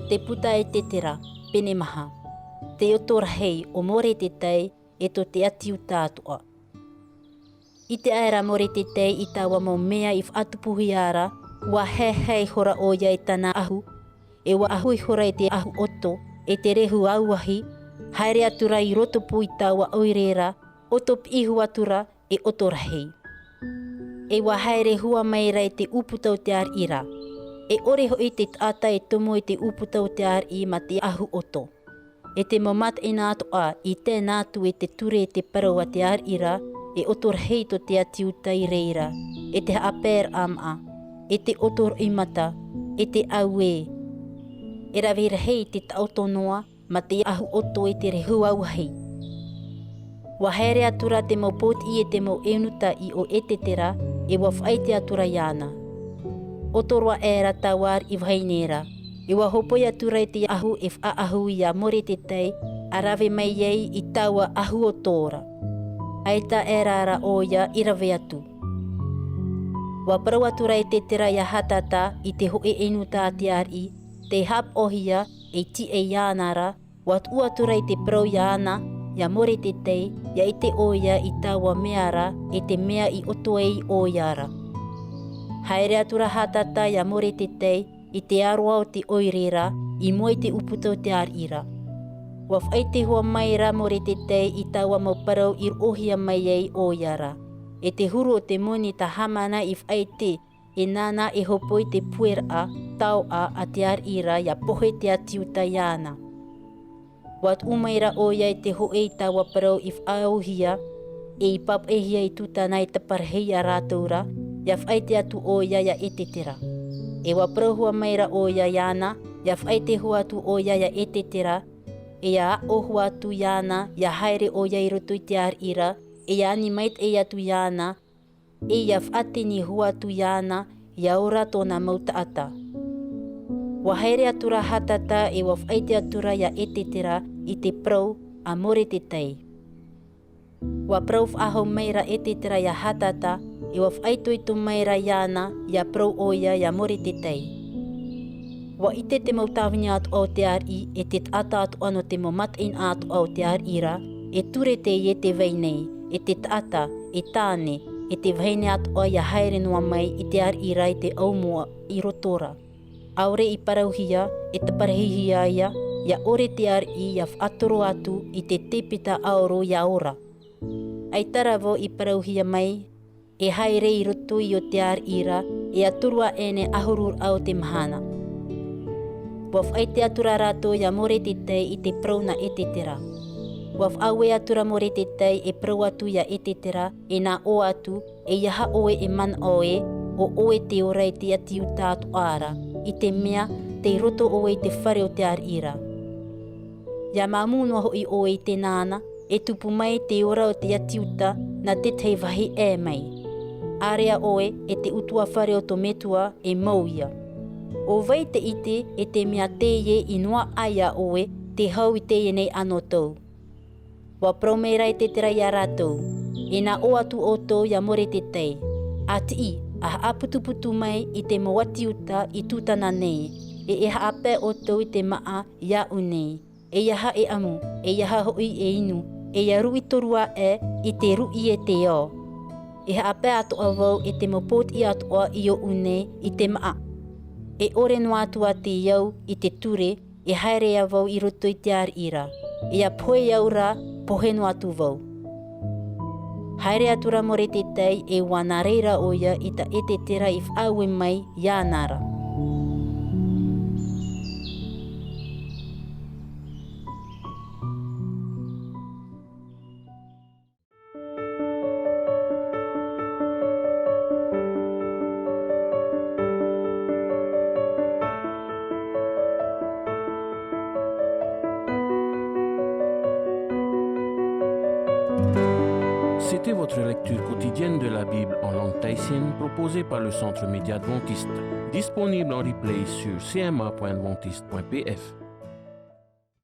te puta esetera, pene maha. Te otorahei o more te tei e to te atiu tātua. I te aera more te tei i tawa mo mea if atupuhi ara, ua hei hora oia e tana ahu, e wa ahui hora e te ahu oto, e te rehu auahi, haere atura i rotopu i tawa oirera, otop ihu atura e otorahei. E wa haere hua maira e te uputau te ar ira. E ore hoi te tata e tomo e te uputau te ar i ma te ahu oto. E te mamat e nātoa i te nātu e te ture e te parau a te ar ira, e otor hei to te atiu tai reira, e te haper ama, e te otor imata, e te aue. E rawera hei te tautonoa, ma te ahu oto e te rehu au hei. Wa haere atura te mo poti e te mo eunuta i o Esetera, e wa whai te atura iana. Otorwa era tawar i vainera, e wa hopoi atura e te ahu e whaahu i a more te tei, a rave mai ei i tawa ahu o tora. Aita era ara oia i rave atu. Wa parau atura e Esetera i a hatata i te hoe enuta a te ari, te hap ohia e ti e ianara, wa tu atura i te parau iana, ia more te tei, ia i te oia i tawa meara e te mea i otoei o iara. Haere atura hatata ia more te tei, i te aroa o te oirera, i moe te uputau te ar ira. Wa whai te hua maira more te tei i tawa mau parau i ohia mai ei o iara. E te huru o te moni ta hamana i whai te, e nana e hopoi te puera, tau a te ar ira ia pohe te atiu ta iana. Wat umaira oia e te hoe i tawa parau i whaauhia, e i pap ehia i tutana i taparhei a rātaura, ia whai te atu oia ia Esetera. E wa parau hua maira oia iana, ia whai te hua atu oia ia Esetera, e a o hua atu iana, ia haere oia i roto i te ar ira, e a ani mait e atu iana, e ia whaateni hua atu iana, ia ora tōna mautaata. Wa haere atura hatata e wa whai te atura ia Esetera i te parau a more te tei. Wa parau whaahau meira Esetera ia hatata e wa whai toito meira iana ia parau oia ia more te tei. Wa ite te mautawini atu au te ar i e te tata atu ano te mamat in atu au te ar ira, e ture te i e te veinei, e te tata, e tāne, e te veine atu au ia haere noa mai i te ar ira i te aumua i rotora. Aure i parauhia, e taparehihia ia ore te ar i ia whaatoro atu i te tepita aoro ia ora. Ai taravo i parauhia mai, e haere i roto i o te ar ira, e aturua ene ahurur au te mahana. Wa whai te atura rato ia more te tei i te parau na Esetera. Wa whaue atura more te tei e parau atu ia Esetera, e nā o atu, e iaha oe e man oe, o oe te ora i te atiu tātu ara, i te mea, te roto oe i te whare o te ar ira. Ia māmunua hoi oe i te nāna, e tupu mai te ora o te atiuta na te tei wahi e mai. Area oe e te utua whare o to metua e mauia. O vai te ite e te mea teie i noa aia oe te hau i teie nei ano tau. Wa promera e Esetera i a rātou, e nā o atu o tau ia more te tei. A ti i, a aputuputu mai i te moatiuta i tutana nei, e haape o tau i te maa ia unei, e iaha e amu, e iaha hoi e inu, e ia rui torua i te rui e te o. E haape atu avau e te mopot i atua i o unei i te maa. E ore no atua te iau i te ture, e haere avau i roto i te ar ira, e a poe iaura pohe no atu vau. Haere atura more te tei e wana reira oia i ta Esetera i whaue mai ianara. C'était votre lecture quotidienne de la Bible en langue tahitienne proposée par le Centre Média Adventiste, disponible en replay sur cma.adventiste.pf.